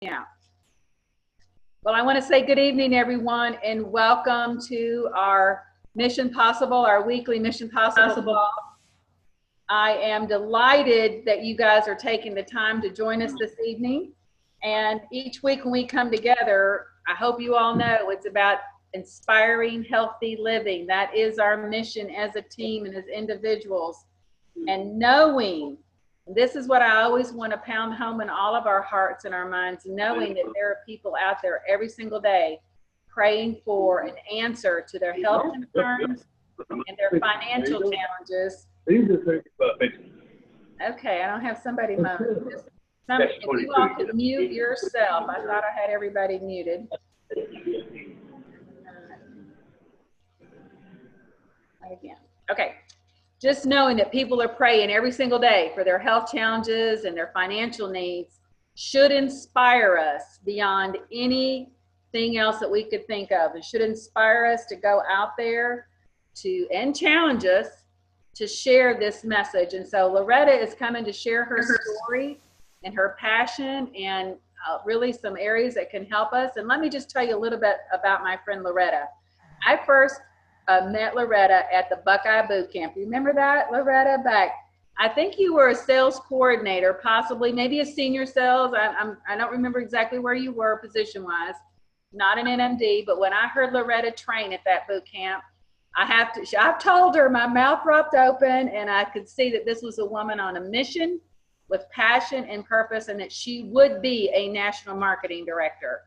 Yeah. Well, I want to say good evening, everyone, and welcome to our Mission Possible, our weekly Mission Possible. I am delighted that you guys are taking the time to join us this evening. And each week when we come together, I hope you all know it's about inspiring healthy living. That is our mission as a team and as individuals. And knowing, this is what I always want to pound home in all of our hearts and our minds, knowing that there are people out there every single day praying for an answer to their health concerns and their financial challenges. Okay, I don't have somebody mute. If you all could mute yourself. I thought I had everybody muted. Again. Okay. Just knowing that people are praying every single day for their health challenges and their financial needs should inspire us beyond anything else that we could think of. It should inspire us to go out there and challenge us to share this message. And so Loretta is coming to share her story and her passion and really some areas that can help us. And let me just tell you a little bit about my friend Loretta. I first met Loretta at the Buckeye Boot Camp. You remember that, Loretta? I think you were a sales coordinator, possibly, maybe a senior sales. I don't remember exactly where you were position-wise, not an NMD, but when I heard Loretta train at that boot camp, I've told her, my mouth dropped open, and I could see that this was a woman on a mission with passion and purpose, and that she would be a national marketing director.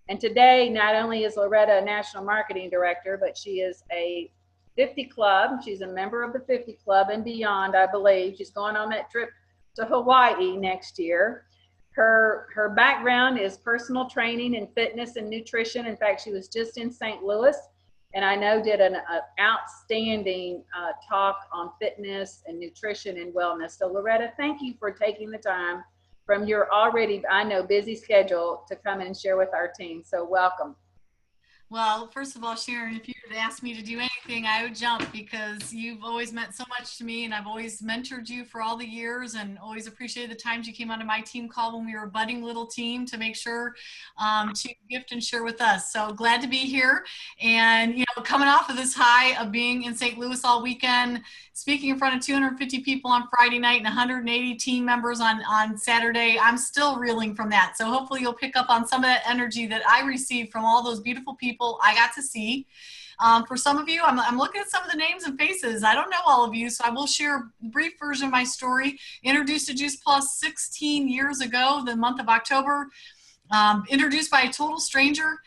And today, not only is Loretta a national marketing director, but she is a 50 Club. She's a member of the 50 Club and beyond, I believe. She's going on that trip to Hawaii next year. Her background is personal training and fitness and nutrition. In fact, she was just in St. Louis, and I know did an outstanding talk on fitness and nutrition and wellness. So Loretta, thank you for taking the time from your already, I know, busy schedule to come and share with our team. So welcome. Well, first of all, Sharon, if you had asked me to do anything, I would jump, because you've always meant so much to me, and I've always mentored you for all the years, and always appreciated the times you came onto my team call when we were a budding little team to make sure to gift and share with us. So glad to be here. And, coming off of this high of being in St. Louis all weekend, speaking in front of 250 people on Friday night and 180 team members on Saturday, I'm still reeling from that. So hopefully you'll pick up on some of that energy that I received from all those beautiful people I got to see. For some of you, I'm looking at some of the names and faces. I don't know all of you, so I will share a brief version of my story. Introduced to Juice Plus 16 years ago, the month of October. Introduced by a total stranger.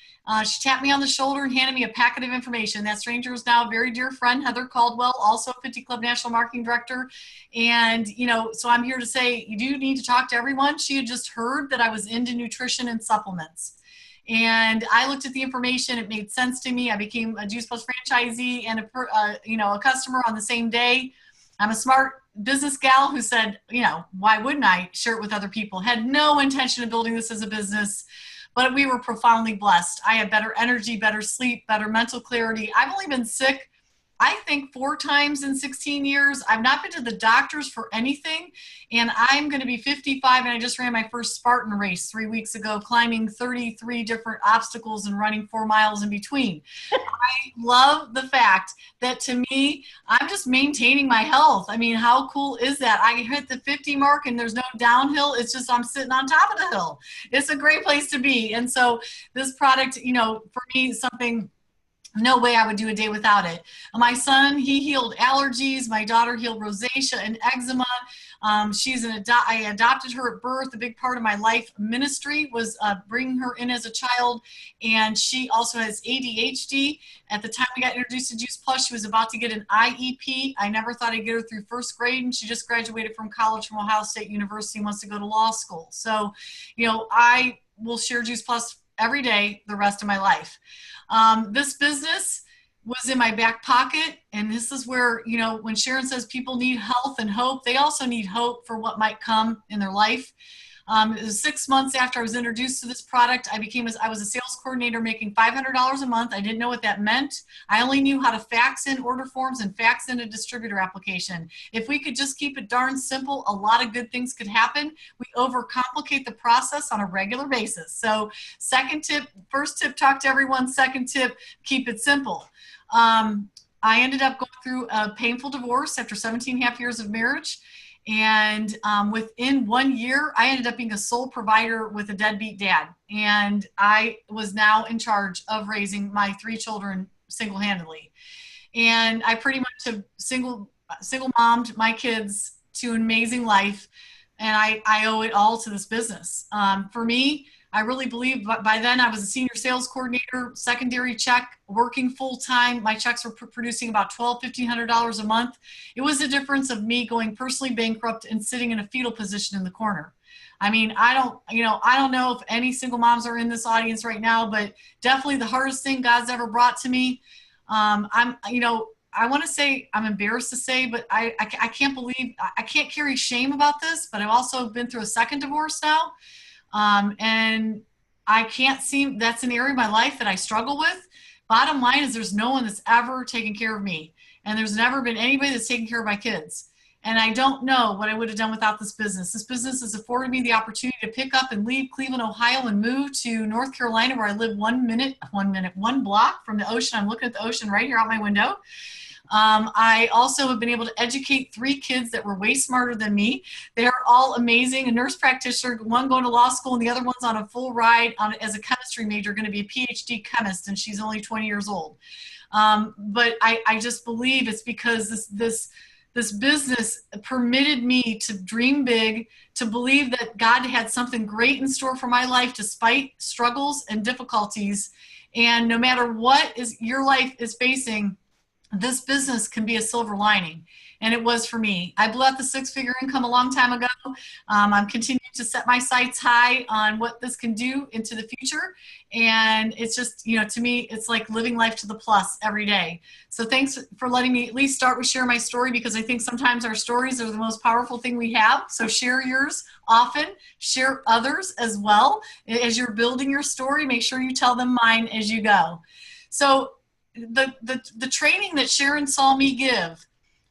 She tapped me on the shoulder and handed me a packet of information. That stranger is now a very dear friend, Heather Caldwell, also 50 Club National Marketing Director. And, so I'm here to say you do need to talk to everyone. She had just heard that I was into nutrition and supplements. And I looked at the information. It made sense to me. I became a Juice Plus franchisee and a customer on the same day. I'm a smart business gal who said, why wouldn't I share it with other people? Had no intention of building this as a business, but we were profoundly blessed. I had better energy, better sleep, better mental clarity. I've only been sick, I think, 4 times in 16 years. I've not been to the doctors for anything, and I'm going to be 55, and I just ran my first Spartan race 3 weeks ago, climbing 33 different obstacles and running 4 miles in between. I love the fact that, to me, I'm just maintaining my health. I mean, how cool is that? I hit the 50 mark, and there's no downhill. It's just I'm sitting on top of the hill. It's a great place to be. And so this product, for me, is something, no way I would do a day without it. My son, he healed allergies. My daughter healed rosacea and eczema. I adopted her at birth. A big part of my life ministry was bringing her in as a child. And she also has ADHD. At the time we got introduced to Juice Plus, she was about to get an IEP. I never thought I'd get her through first grade. And she just graduated from college from Ohio State University and wants to go to law school. So, I will share Juice Plus every day the rest of my life. This business was in my back pocket, and this is where, when Sharon says people need health and hope, they also need hope for what might come in their life. It was 6 months after I was introduced to this product. I was a sales coordinator making $500 a month. I didn't know what that meant. I only knew how to fax in order forms and fax in a distributor application. If we could just keep it darn simple, a lot of good things could happen. We overcomplicate the process on a regular basis. So second tip, first tip, talk to everyone. Second tip, keep it simple. I ended up going through a painful divorce after 17 and a half years of marriage. And within 1 year, I ended up being a sole provider with a deadbeat dad. And I was now in charge of raising my 3 children single-handedly. And I pretty much have single mommed my kids to an amazing life. And I owe it all to this business. For me, I really believe by then I was a senior sales coordinator, secondary check, working full time. My checks were producing about $1,200 a month. It was the difference of me going personally bankrupt and sitting in a fetal position in the corner. I mean, I don't know if any single moms are in this audience right now, but definitely the hardest thing God's ever brought to me. I want to say, I'm embarrassed to say, but I can't believe, I can't carry shame about this, but I've also been through a second divorce now. And I can't seem, that's an area of my life that I struggle with. Bottom line is there's no one that's ever taken care of me. And there's never been anybody that's taken care of my kids. And I don't know what I would have done without this business. This business has afforded me the opportunity to pick up and leave Cleveland, Ohio and move to North Carolina, where I live 1 block from the ocean. I'm looking at the ocean right here out my window. I also have been able to educate 3 kids that were way smarter than me. They're all amazing. A nurse practitioner, one going to law school, and the other one's on a full ride as a chemistry major, going to be a PhD chemist, and she's only 20 years old. But I just believe it's because this business permitted me to dream big, to believe that God had something great in store for my life despite struggles and difficulties. And no matter what your life is facing, this business can be a silver lining. And it was for me. I blew out the 6-figure income a long time ago. I'm continuing to set my sights high on what this can do into the future. And it's just, to me, it's like living life to the plus every day. So thanks for letting me at least start with sharing my story, because I think sometimes our stories are the most powerful thing we have. So share yours often, share others as well. As you're building your story, make sure you tell them mine as you go. So the training that Sharon saw me give,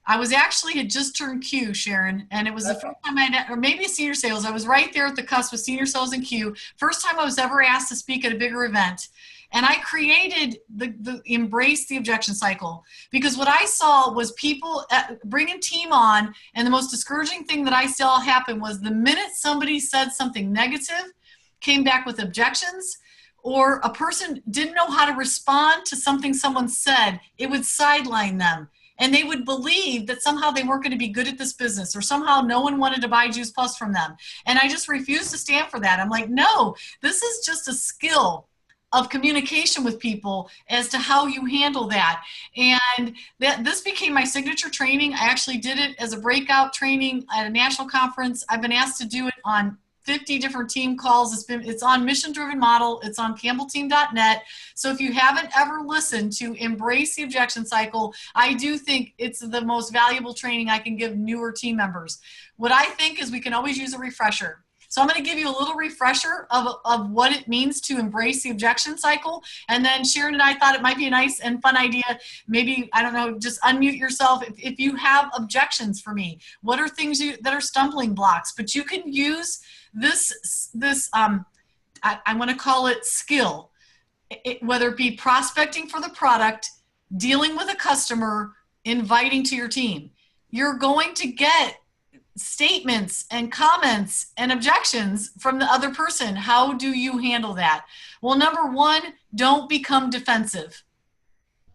I had just turned Q, Sharon, and it was the first time or maybe a senior sales. I was right there at the cusp of senior sales and Q. First time I was ever asked to speak at a bigger event. And I created the Embrace the Objection Cycle, because what I saw was people bringing team on, and the most discouraging thing that I saw happen was the minute somebody said something negative, came back with objections, or a person didn't know how to respond to something someone said, it would sideline them. And they would believe that somehow they weren't going to be good at this business, or somehow no one wanted to buy Juice Plus from them. And I just refused to stand for that. I'm like, no, this is just a skill of communication with people as to how you handle that. And this became my signature training. I actually did it as a breakout training at a national conference. I've been asked to do it on 50 different team calls. It's on Mission Driven Model. It's on campbellteam.net. So if you haven't ever listened to Embrace the Objection Cycle, I do think it's the most valuable training I can give newer team members. What I think is we can always use a refresher. So I'm going to give you a little refresher of what it means to embrace the objection cycle. And then Sharon and I thought it might be a nice and fun idea. Maybe, I don't know, just unmute yourself. If you have objections for me, what are things that are stumbling blocks? But you can use this I want to call it skill, whether it be prospecting for the product, dealing with a customer, inviting to your team. You're going to get statements and comments and objections from the other person. How do you handle that? Well, number one, don't become defensive.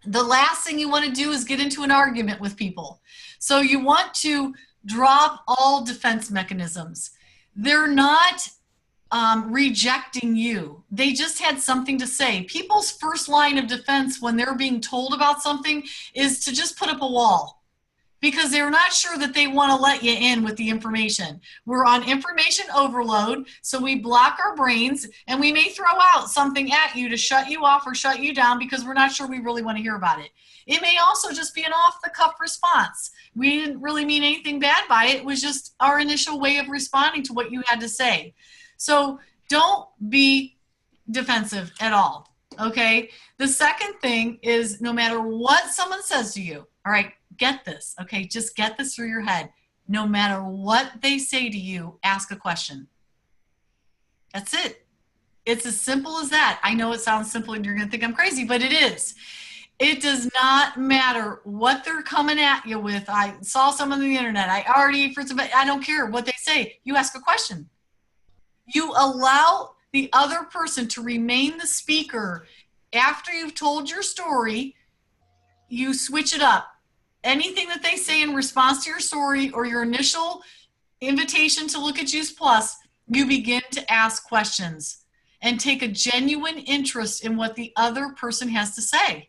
The last thing you want to do is get into an argument with people. So you want to drop all defense mechanisms. They're not rejecting you. They just had something to say. People's first line of defense when they're being told about something is to just put up a wall. because they're not sure that they want to let you in with the information. We're on information overload, so we block our brains, and we may throw out something at you to shut you off or shut you down because we're not sure we really want to hear about it. It may also just be an off-the-cuff response. We didn't really mean anything bad by it. It was just our initial way of responding to what you had to say. So don't be defensive at all, okay? The second thing is, no matter what someone says to you, all right, get this, okay? Just get this through your head. No matter what they say to you, ask a question. That's it. It's as simple as that. I know it sounds simple and you're going to think I'm crazy, but it is. It does not matter what they're coming at you with. I saw some on the internet. I don't care what they say. You ask a question. You allow the other person to remain the speaker. After you've told your story, you switch it up. Anything that they say in response to your story or your initial invitation to look at Juice Plus, you begin to ask questions and take a genuine interest in what the other person has to say.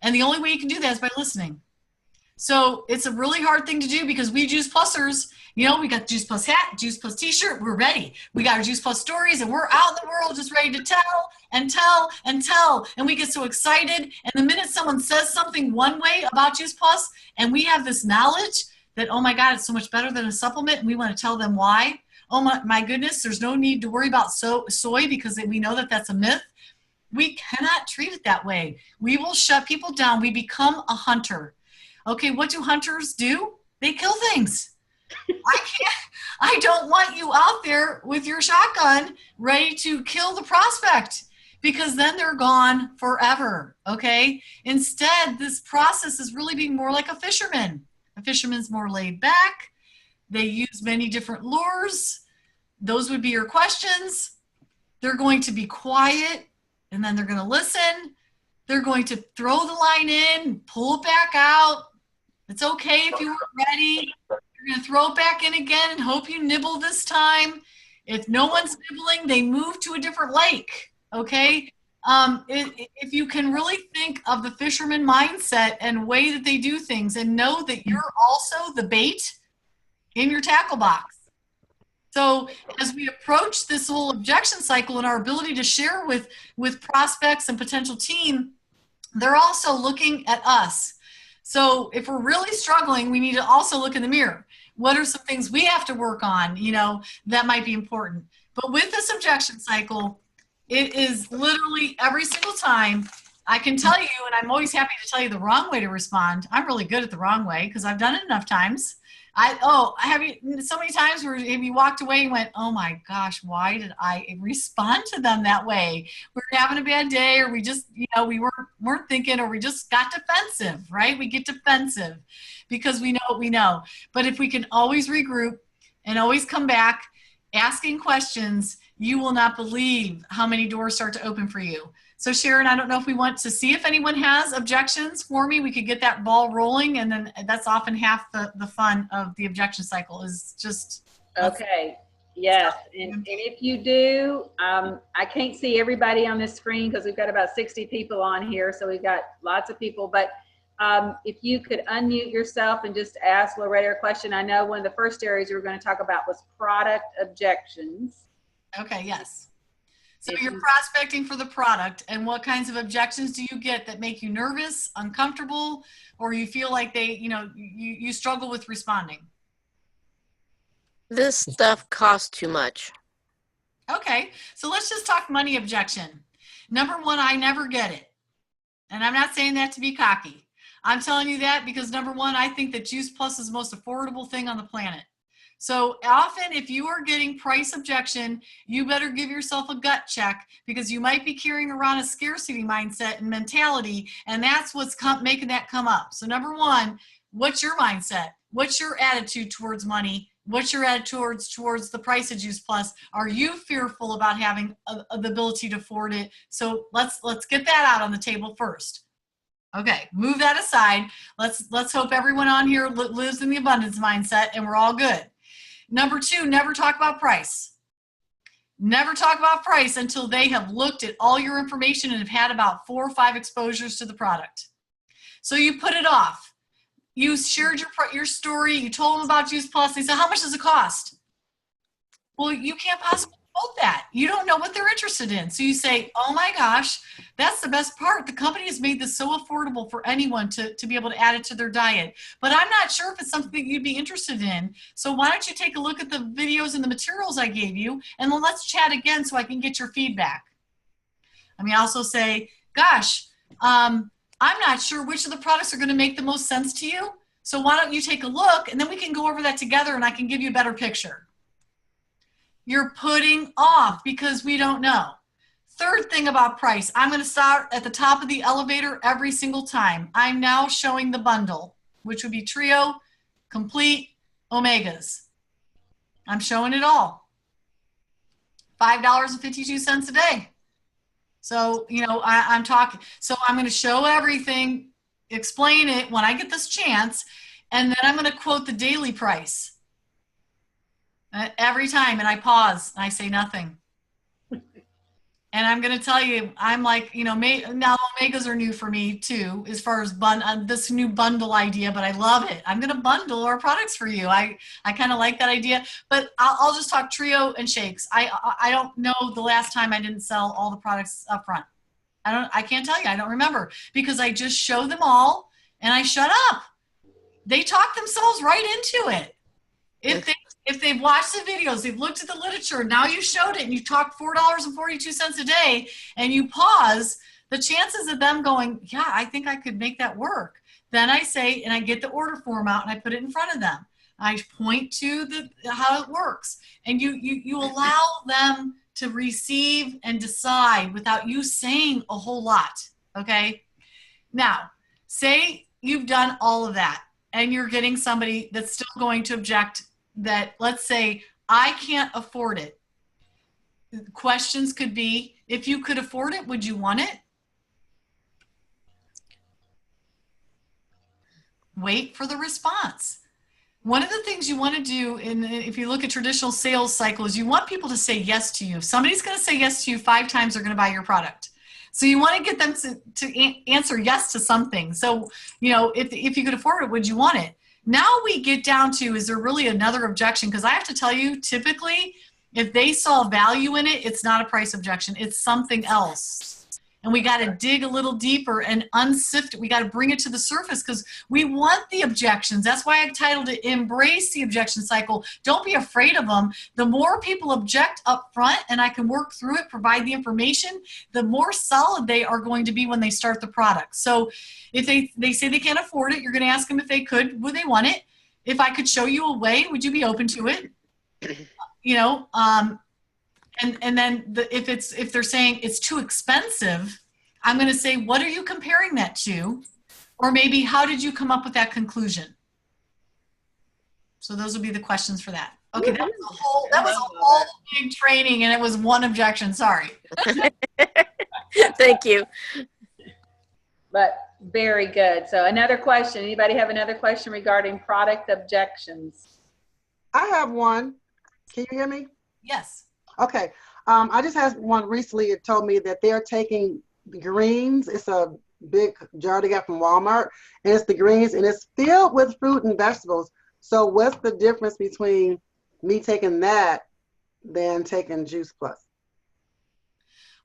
And the only way you can do that is by listening. So it's a really hard thing to do because we Juice Plusers, you know, we got Juice Plus hat, Juice Plus t-shirt, we're ready. We got our Juice Plus stories and we're out in the world just ready to tell and tell and tell. And we get so excited. And the minute someone says something one way about Juice Plus and we have this knowledge that, oh my God, it's so much better than a supplement, and we want to tell them why. Oh my goodness, there's no need to worry about soy because we know that that's a myth. We cannot treat it that way. We will shut people down. We become a hunter. Okay, what do hunters do? They kill things. I don't want you out there with your shotgun ready to kill the prospect because then they're gone forever, okay? Instead, this process is really being more like a fisherman. A fisherman's more laid back. They use many different lures. Those would be your questions. They're going to be quiet. And then they're going to listen. They're going to throw the line in, pull it back out. It's okay if you weren't ready. You're going to throw it back in again and hope you nibble this time. If no one's nibbling, they move to a different lake, okay? If you can really think of the fisherman mindset and way that they do things and know that you're also the bait in your tackle box. So as we approach this whole objection cycle and our ability to share with prospects and potential team, they're also looking at us. So if we're really struggling, we need to also look in the mirror. What are some things we have to work on, you know, that might be important? But with this objection cycle, it is literally every single time. I can tell you, and I'm always happy to tell you the wrong way to respond. I'm really good at the wrong way because I've done it enough times. Have you so many times where have you walked away and went, oh my gosh, why did I respond to them that way? We're having a bad day, or we just, you know, we weren't thinking, or we just got defensive, right? We get defensive because we know what we know. But if we can always regroup and always come back asking questions, you will not believe how many doors start to open for you. So Sharon, I don't know if we want to see if anyone has objections for me. We could get that ball rolling, and then that's often half the fun of the objection cycle is just. Okay, yes, and if you do, I can't see everybody on this screen because we've got about 60 people on here, so we've got lots of people, but if you could unmute yourself and just ask Loretta a question. I know one of the first areas we were going to talk about was product objections. Okay, yes. So you're prospecting for the product, and what kinds of objections do you get that make you nervous, uncomfortable, or you feel like you struggle with responding? This stuff costs too much. Okay, so let's just talk money objection. Number one, I never get it. And I'm not saying that to be cocky. I'm telling you that because number one, I think that Juice Plus is the most affordable thing on the planet. So often if you are getting price objection, you better give yourself a gut check because you might be carrying around a scarcity mindset and mentality, and that's what's making that come up. So number one, what's your mindset? What's your attitude towards money? What's your attitude towards the price of Juice Plus? Are you fearful about having the ability to afford it? So let's get that out on the table first. Okay, move that aside. Let's hope everyone on here lives in the abundance mindset and we're all good. Number two, never talk about price. Never talk about price until they have looked at all your information and have had about 4 or 5 exposures to the product. So you put it off. you shared your story, you told them about Juice Plus. They said, how much does it cost? Well, you can't possibly quote that. You don't know what they're interested in. So you say, oh my gosh, that's the best part. The company has made this so affordable for anyone to be able to add it to their diet. But I'm not sure if it's something that you'd be interested in. So why don't you take a look at the videos and the materials I gave you, and then let's chat again so I can get your feedback. I mean, also say, gosh, I'm not sure which of the products are going to make the most sense to you. So why don't you take a look, and then we can go over that together, and I can give you a better picture. You're putting off because we don't know. Third thing about price, I'm going to start at the top of the elevator every single time. I'm now showing the bundle, which would be Trio, Complete, Omegas. I'm showing it all. $5.52 a day. So, you know, I'm talking. So I'm going to show everything, explain it when I get this chance, and then I'm going to quote the daily price. Every time, and I pause and I say nothing. And I'm going to tell you, I'm like, you know, now Omegas are new for me too, as far as this new bundle idea, but I love it. I'm going to bundle our products for you. I kind of like that idea, but I'll just talk Trio and shakes. I don't know the last time I didn't sell all the products up front. I can't tell you. I don't remember, because I just show them all and I shut up. They talk themselves right into it. If they've watched the videos, they've looked at the literature, now you showed it and you talked $4.42 a day and you pause, the chances of them going, yeah, I think I could make that work. Then I say, and I get the order form out and I put it in front of them. I point to how it works, and you allow them to receive and decide without you saying a whole lot, okay? Now, say you've done all of that and you're getting somebody that's still going to object that, let's say, I can't afford it. Questions could be, if you could afford it, would you want it? Wait for the response. One of the things you want to do, if you look at traditional sales cycles, you want people to say yes to you. If somebody's going to say yes to you 5 times, they're going to buy your product. So you want to get them to answer yes to something. So, you know, if you could afford it, would you want it? Now we get down to, is there really another objection? Because I have to tell you, typically, if they saw value in it, it's not a price objection. It's something else. And we got to dig a little deeper and unsift it. We got to bring it to the surface, because we want the objections. That's why I titled it Embrace the Objection Cycle. Don't be afraid of them. The more people object up front and I can work through it, provide the information, the more solid they are going to be when they start the product. So if they say they can't afford it, you're going to ask them if they could, would they want it? If I could show you a way, would you be open to it? You know, and then if they're saying it's too expensive, I'm going to say, what are you comparing that to? Or maybe, how did you come up with that conclusion? So those would be the questions for that. Okay, that was a whole big training, and it was one objection. Sorry. Thank you. But very good. So another question. Anybody have another question regarding product objections? I have one. Can you hear me? Yes. Okay. I just had one recently. It told me that they're taking the greens. It's a big jar they got from Walmart, and it's the greens, and it's filled with fruit and vegetables. So what's the difference between me taking that than taking Juice Plus?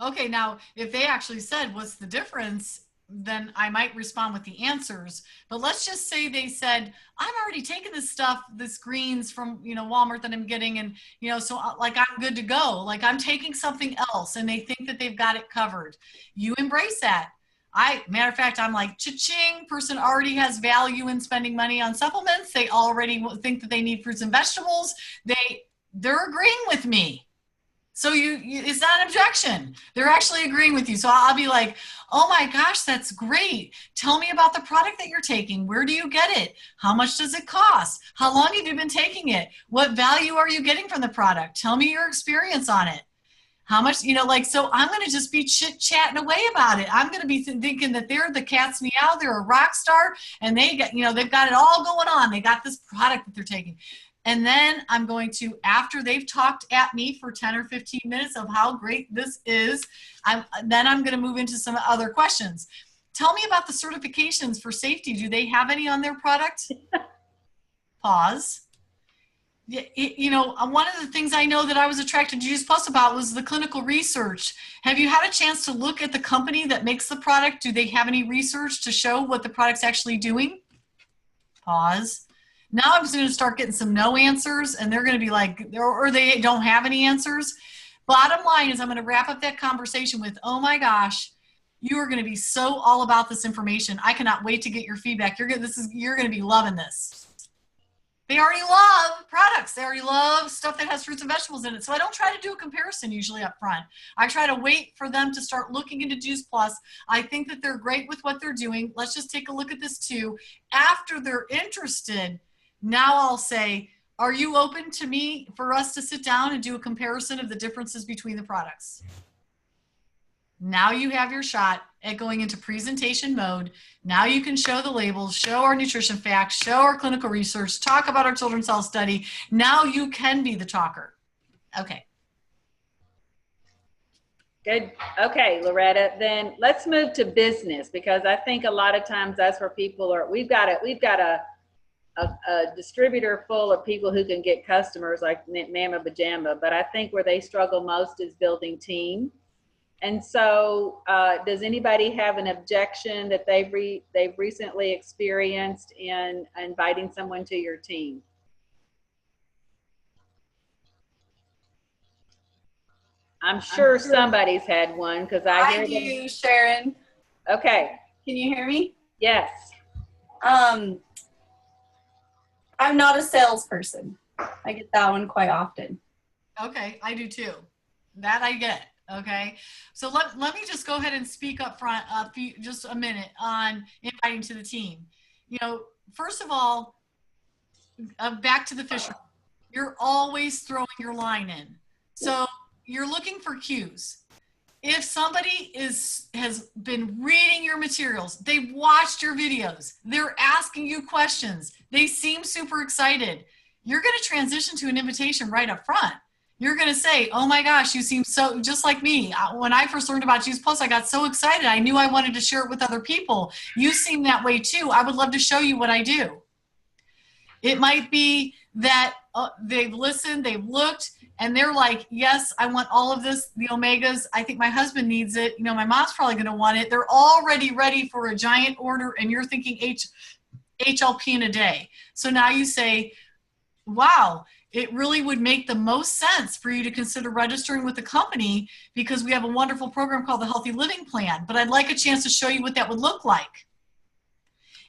Okay, now, if they actually said, what's the difference, then I might respond with the answers. But let's just say they said, I'm already taking this stuff, this greens from, you know, Walmart that I'm getting, and, you know, so like I'm good to go. Like I'm taking something else, and they think that they've got it covered. You embrace that. Matter of fact, I'm like, cha-ching, person already has value in spending money on supplements. They already think that they need fruits and vegetables. They're agreeing with me. So it's not an objection. They're actually agreeing with you. So I'll be like, oh my gosh, that's great. Tell me about the product that you're taking. Where do you get it? How much does it cost? How long have you been taking it? What value are you getting from the product? Tell me your experience on it. How much, you know, like, so I'm going to just be chit-chatting away about it. I'm going to be thinking that they're the cat's meow, they're a rock star, and they got, you know, they've got it all going on. They got this product that they're taking. And then I'm going to, after they've talked at me for 10 or 15 minutes of how great this is, then I'm going to move into some other questions. Tell me about the certifications for safety. Do they have any on their product? Pause. You know, one of the things I know that I was attracted to Juice Plus about was the clinical research. Have you had a chance to look at the company that makes the product? Do they have any research to show what the product's actually doing? Pause. Now I'm just going to start getting some no answers, and they're going to be like, or they don't have any answers. Bottom line is I'm going to wrap up that conversation with, oh my gosh, you are going to be so all about this information. I cannot wait to get your feedback. You're going to be loving this. They already love products. They already love stuff that has fruits and vegetables in it. So I don't try to do a comparison usually up front. I try to wait for them to start looking into Juice Plus. I think that they're great with what they're doing. Let's just take a look at this too. After they're interested, now I'll say, are you open to me for us to sit down and do a comparison of the differences between the products? Now you have your shot at going into presentation mode. Now you can show the labels, show our nutrition facts, show our clinical research, talk about our children's health study. Now you can be the talker. Okay. Good. Okay, Loretta, then let's move to business, because I think a lot of times that's where people are. We've got a distributor full of people who can get customers like Mama Pajama, but I think where they struggle most is building team. And so does anybody have an objection that they've recently experienced in inviting someone to your team? I'm sure somebody's had one, because I hear do, Sharon. Okay. Can you hear me? Yes. I'm not a salesperson. I get that one quite often. Okay, I do too. That I get. Okay, so let me just go ahead and speak up front just a minute on inviting to the team. You know, first of all, back to the fish. You're always throwing your line in. So you're looking for cues. If somebody has been reading your materials, they've watched your videos, they're asking you questions, they seem super excited, you're going to transition to an invitation right up front. You're going to say, oh my gosh, you seem so just like me. When I first learned about Juice Plus, I got so excited. I knew I wanted to share it with other people. You seem that way too. I would love to show you what I do. It might be that they've listened, they've looked, and they're like, yes, I want all of this, the omegas. I think my husband needs it. You know, my mom's probably going to want it. They're already ready for a giant order, and you're thinking HLP in a day. So now you say, wow, it really would make the most sense for you to consider registering with the company, because we have a wonderful program called the Healthy Living Plan, but I'd like a chance to show you what that would look like.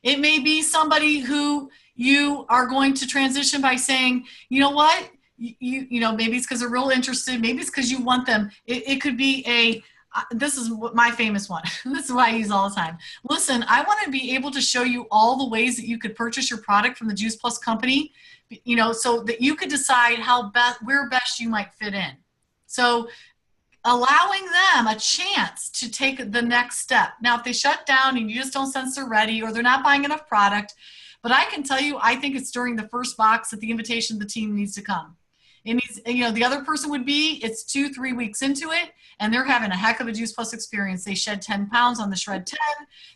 It may be somebody who you are going to transition by saying, you know what, you know, maybe it's because they're real interested, maybe it's because you want them. It could be this is my famous one. This is what I use all the time. Listen, I want to be able to show you all the ways that you could purchase your product from the Juice Plus company, you know, so that you could decide where best you might fit in. So allowing them a chance to take the next step. Now, if they shut down and you just don't sense they're ready, or they're not buying enough product, but I can tell you, I think it's during the first box that the invitation to the team needs to come. It needs, you know, the other person would be, it's 2-3 weeks into it, and they're having a heck of a Juice Plus experience. They shed 10 pounds on the Shred 10,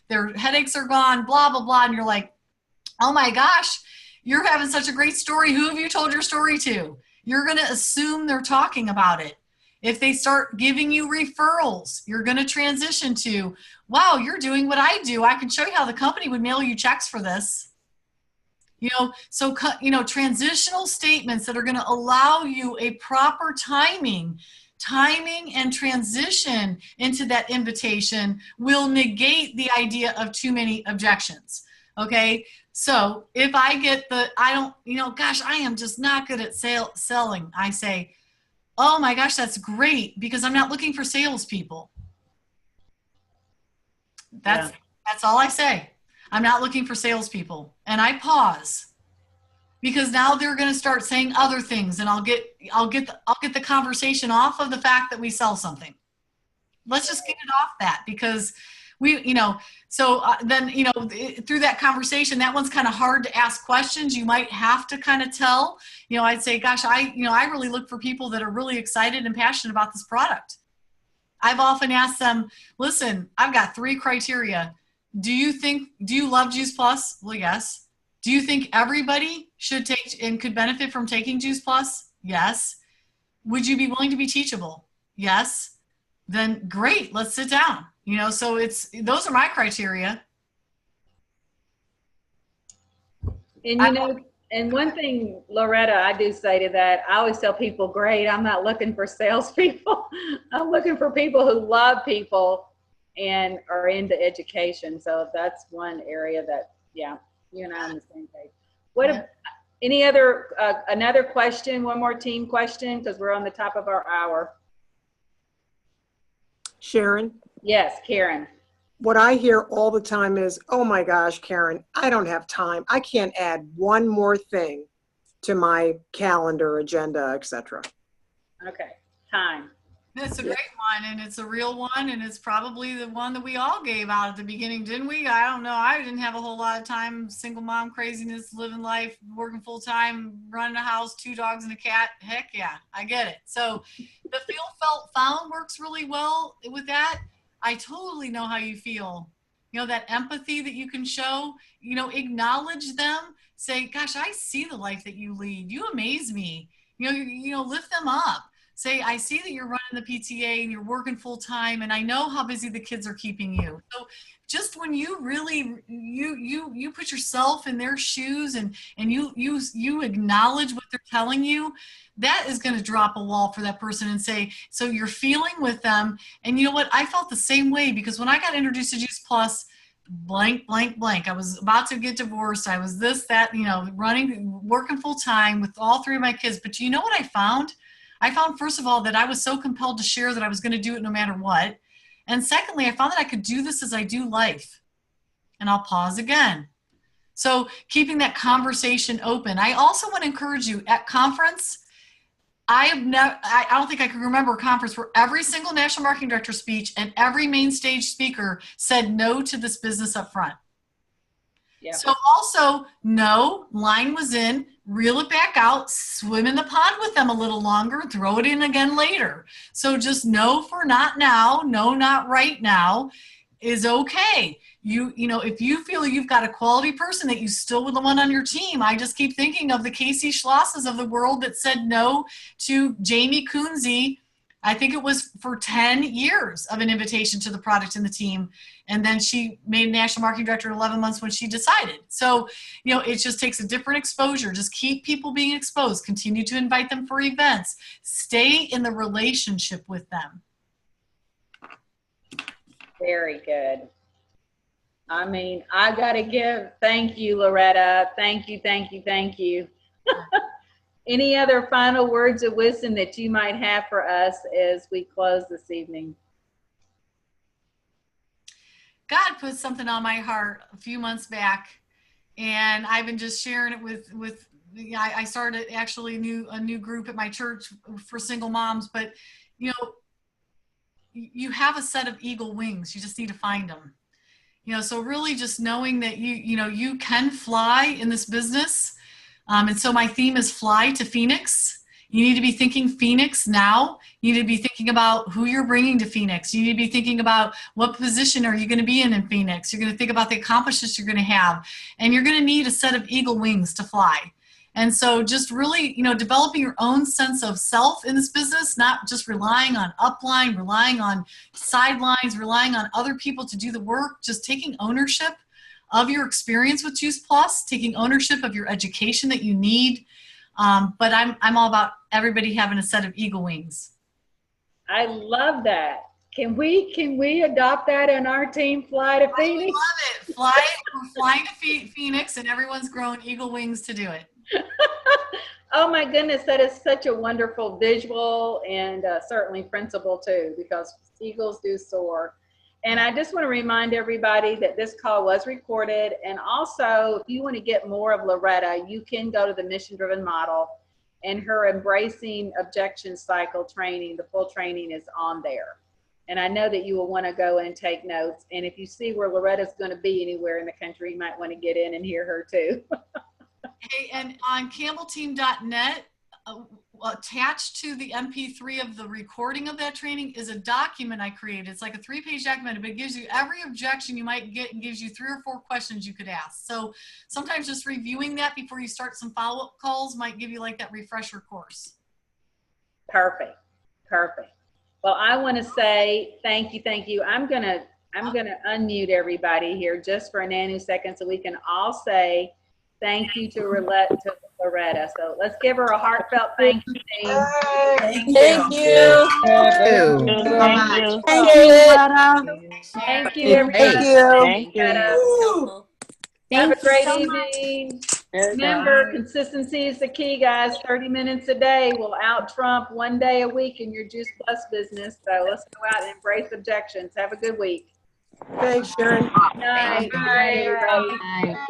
their headaches are gone, blah, blah, blah. And you're like, oh my gosh, you're having such a great story. Who have you told your story to? You're going to assume they're talking about it. If they start giving you referrals, you're going to transition to, wow, you're doing what I do. I can show you how the company would mail you checks for this. You know, so, you know, transitional statements that are going to allow you a proper timing and transition into that invitation will negate the idea of too many objections. Okay. So if I get gosh, I am just not good at selling. I say, oh my gosh, that's great, because I'm not looking for salespeople. That's all I say. I'm not looking for salespeople. And I pause, because now they're going to start saying other things, and I'll get the conversation off of the fact that we sell something. Let's just get it off that, because we, you know, so then, you know, through that conversation, that one's kind of hard to ask questions. You might have to kind of tell, you know, I'd say, gosh, I really look for people that are really excited and passionate about this product. I've often asked them, listen, I've got 3 criteria. Do you love Juice Plus? Well, yes. Do you think everybody should take and could benefit from taking Juice Plus? Yes. Would you be willing to be teachable? Yes. Then great, let's sit down. So those are my criteria. And and one thing, Loretta, I do say to that, I always tell people, great, I'm not looking for salespeople. I'm looking for people who love people and are into education. So that's one area that, yeah, you and I are on the same page. Any other, another question, one more team question, because we're on the top of our hour. Sharon? Yes, Karen. What I hear all the time is, oh my gosh, Karen, I don't have time. I can't add one more thing to my calendar, agenda, etc. Okay, time. That's a great one, and it's a real one, and it's probably the one that we all gave out at the beginning, didn't we? I don't know. I didn't have a whole lot of time. Single mom craziness, living life, working full time, running a house, 2 dogs and a cat. Heck yeah, I get it. So the feel, felt, found works really well with that. I totally know how you feel. That empathy that you can show, acknowledge them, say, gosh, I see the life that you lead. You amaze me. Lift them up. Say, I see that you're running the PTA and you're working full time, and I know how busy the kids are keeping you. So just when you really, you put yourself in their shoes and you acknowledge what they're telling you, that is going to drop a wall for that person and say, so you're feeling with them. And you know what? I felt the same way, because when I got introduced to Juice Plus, blank, blank, blank. I was about to get divorced. I was this, that, working full time with all 3 of my kids. But you know what I found? I found, first of all, that I was so compelled to share that I was going to do it no matter what. And secondly, I found that I could do this as I do life. And I'll pause again. So keeping that conversation open. I also want to encourage you at conference. I don't think I can remember a conference where every single national marketing director speech and every main stage speaker said no to this business up front. Yeah. So also, no, line was in, reel it back out, swim in the pond with them a little longer, throw it in again later. So just no for not now, no, not right now is okay. If you feel you've got a quality person that you still would want on your team, I just keep thinking of the Casey Schlosses of the world that said no to Jamie Coonsey. I think it was for 10 years of an invitation to the product and the team. And then she made national marketing director in 11 months when she decided. So, it just takes a different exposure. Just keep people being exposed. Continue to invite them for events. Stay in the relationship with them. Very good. I got to thank you, Loretta. Thank you, thank you, thank you. Any other final words of wisdom that you might have for us as we close this evening? God put something on my heart a few months back, and I've been just sharing it with I started actually a new group at my church for single moms, but you have a set of eagle wings. You just need to find them. So really just knowing that you can fly in this business. And so my theme is fly to Phoenix. You need to be thinking Phoenix now. You need to be thinking about who you're bringing to Phoenix. You need to be thinking about what position are you going to be in Phoenix. You're going to think about the accomplishments you're going to have. And you're going to need a set of eagle wings to fly. And so just really, developing your own sense of self in this business, not just relying on upline, relying on sidelines, relying on other people to do the work, just taking ownership of your experience with Juice Plus, taking ownership of your education that you need. But I'm all about everybody having a set of eagle wings. I love that. Can we adopt that in our team? Fly to Phoenix. I love it. We're flying to Phoenix, and everyone's growing eagle wings to do it. Oh my goodness, that is such a wonderful visual and certainly principle too, because eagles do soar. And I just want to remind everybody that this call was recorded. And also, if you want to get more of Loretta, you can go to the Mission Driven Model, and her Embracing Objections Cycle training, the full training is on there. And I know that you will want to go and take notes. And if you see where Loretta's going to be anywhere in the country, you might want to get in and hear her too. Hey, and on campbellteam.net, attached to the MP3 of the recording of that training is a document I created. It's like a 3-page document, but it gives you every objection you might get and gives you 3 or 4 questions you could ask. So sometimes just reviewing that before you start some follow-up calls might give you like that refresher course. Perfect. Perfect. Well, I want to say thank you. Thank you. I'm going to unmute everybody here just for a nanosecond so we can all say thank you to Loretta. So let's give her a heartfelt thank you. Team. Thank you. Thank you. Thank you, everybody. Thank you. Thank you. Loretta. Have a great Thank you so evening. Remember, consistency is the key, guys. 30 minutes a day will out-trump 1 day a week in your Juice Plus business. So let's go out and embrace objections. Have a good week. Thanks, Sharon. Night. Bye. Bye.